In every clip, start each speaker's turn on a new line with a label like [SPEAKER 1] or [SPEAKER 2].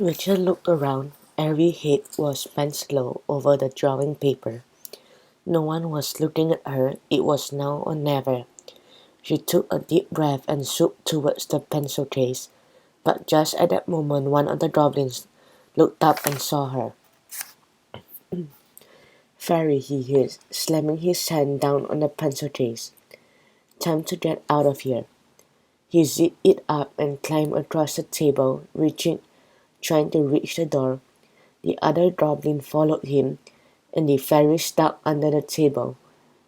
[SPEAKER 1] Richard looked around. Every head was bent low over the drawing paper. No one was looking at her. It was now or never. She took a deep breath and swooped towards the pencil case. But just at that moment one of the goblins looked up and saw her. "Fairy," he hissed, slamming his hand down on the pencil case. "Time to get out of here." He zipped it up and climbed across the table, trying to reach the door. The other goblin followed him, and the fairy stuck under the table.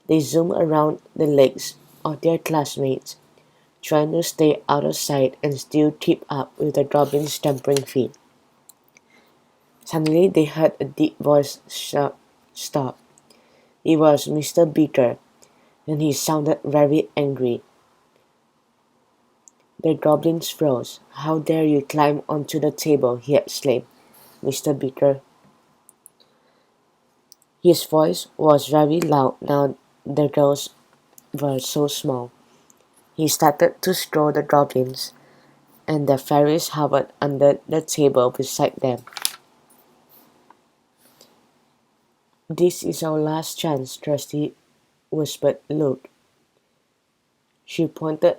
[SPEAKER 1] They zoomed around the legs of their classmates, trying to stay out of sight and still keep up with the goblin's stamping feet. Suddenly they heard a deep voice shout, "Stop!" It was Mr. Beaker, and he sounded very angry. The goblins froze. "How dare you climb onto the table!" he exclaimed. "Mr. Beaker." His voice was very loud now the girls were so small. He started to scold the goblins, and the fairies hovered under the table beside them. "This is our last chance," Trusty whispered. "Look." She pointed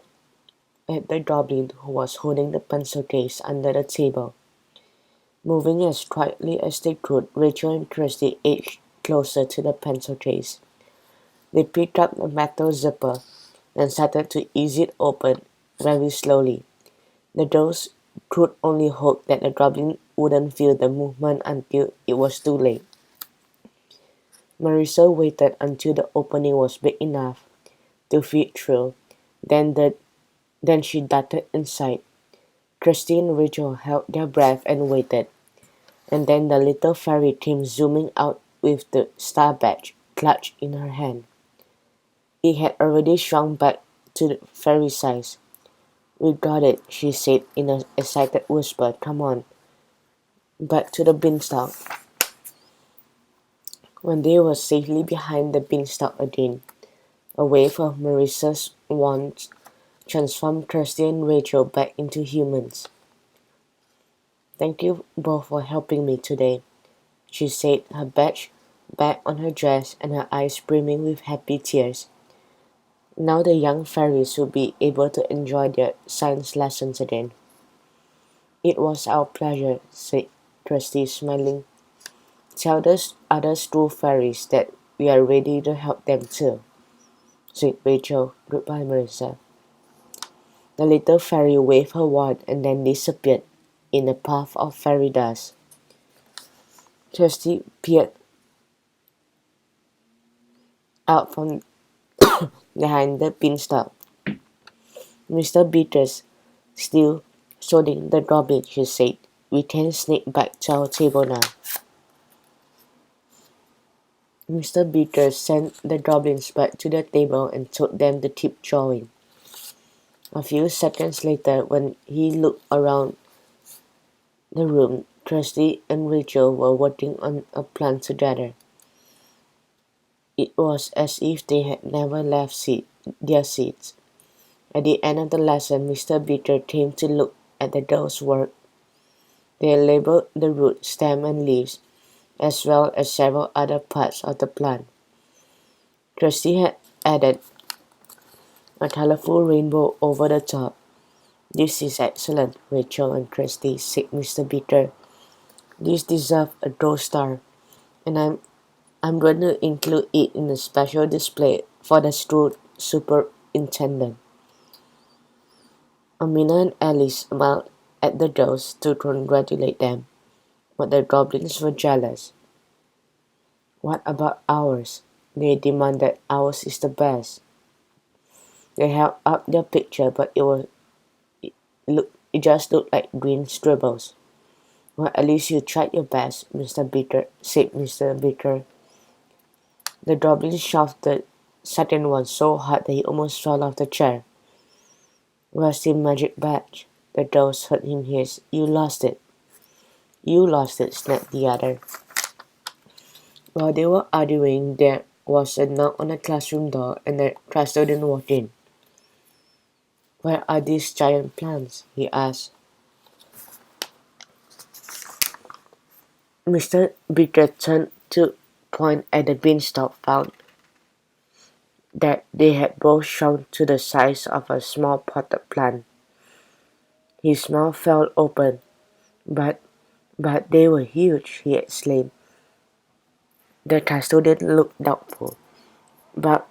[SPEAKER 1] at the goblin who was holding the pencil case under the table. Moving as quietly as they could, Rachel and Kirsty edged closer to the pencil case. They picked up the metal zipper and started to ease it open very slowly. The girls could only hope that the goblin wouldn't feel the movement until it was too late. Marissa waited until the opening was big enough to fit through. Then she darted inside. Kirsty and Rachel held their breath and waited. And then the little fairy came zooming out with the star badge clutched in her hand. It had already shrunk back to the fairy size. "We got it," she said in an excited whisper. "Come on, back to the beanstalk." When they were safely behind the beanstalk again, a wave of Marissa's wand transformed Kirsty and Rachel back into humans. "Thank you both for helping me today," she said, her badge back on her dress and her eyes brimming with happy tears. Now the young fairies would be able to enjoy their science lessons again. "It was our pleasure," said Kirsty, smiling. "Tell the other school fairies that we are ready to help them too," said Rachel. "Goodbye, Marissa." The little fairy waved her wand and then disappeared in a puff of fairy dust. Kirsty peered out from behind the beanstalk. "Mr. Beaker's still shooting the goblin," she said. "We can sneak back to our table now." Mr. Beaker sent the goblins back to the table and told them to keep drawing. A few seconds later, when he looked around the room, Kirsty and Rachel were working on a plan together. It was as if they had never left their seats. At the end of the lesson, Mr. Beaker came to look at the girls' work. They labeled the root, stem, and leaves, as well as several other parts of the plant. Kirsty had added a colorful rainbow over the top. "This is excellent, Rachel and Kirsty," said Mr. Beaker. "This deserves a gold star, and I'm going to include it in a special display for the school superintendent." Amina and Alice smiled at the girls to congratulate them, but the goblins were jealous. "What about ours?" they demanded. "Ours is the best." They held up their picture, but it just looked like green scribbles. "Well, at least you tried your best," said Mr. Beaker. The goblin shoved the second one so hard that he almost fell off the chair. "Where's the magic badge?" the girls heard him hiss. "You lost it." "You lost it," snapped the other. While they were arguing, there was a knock on the classroom door and the custodian walked in. "Where are these giant plants?" he asked. Mr. Beaker turned to point at the beanstalk, found that they had both shrunk to the size of a small potted plant. His mouth fell open. But but they were huge, he exclaimed. The custodian looked doubtful. But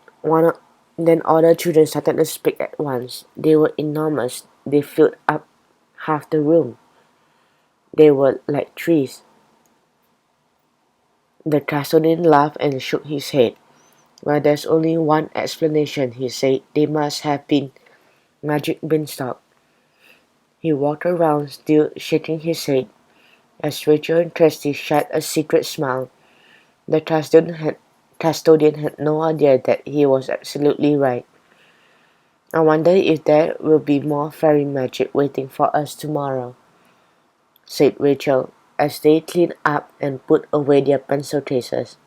[SPEAKER 1] then other children started to speak at once. They were enormous. They filled up half the room. They were like trees. The custodian laughed and shook his head. Well, there's only one explanation, he said. They must have been magic beanstalk. He walked around, still shaking his head, as Rachel and Kirsty shared a secret smile. The custodian had no idea that he was absolutely right. I wonder if there will be more fairy magic waiting for us tomorrow, said Rachel, as they cleaned up and put away their pencil cases.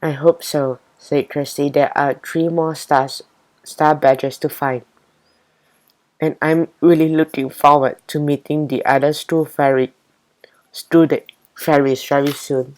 [SPEAKER 1] I hope so, said Kirsty. There are 3 more star badges to find. And I'm really looking forward to meeting the other the fairies very soon.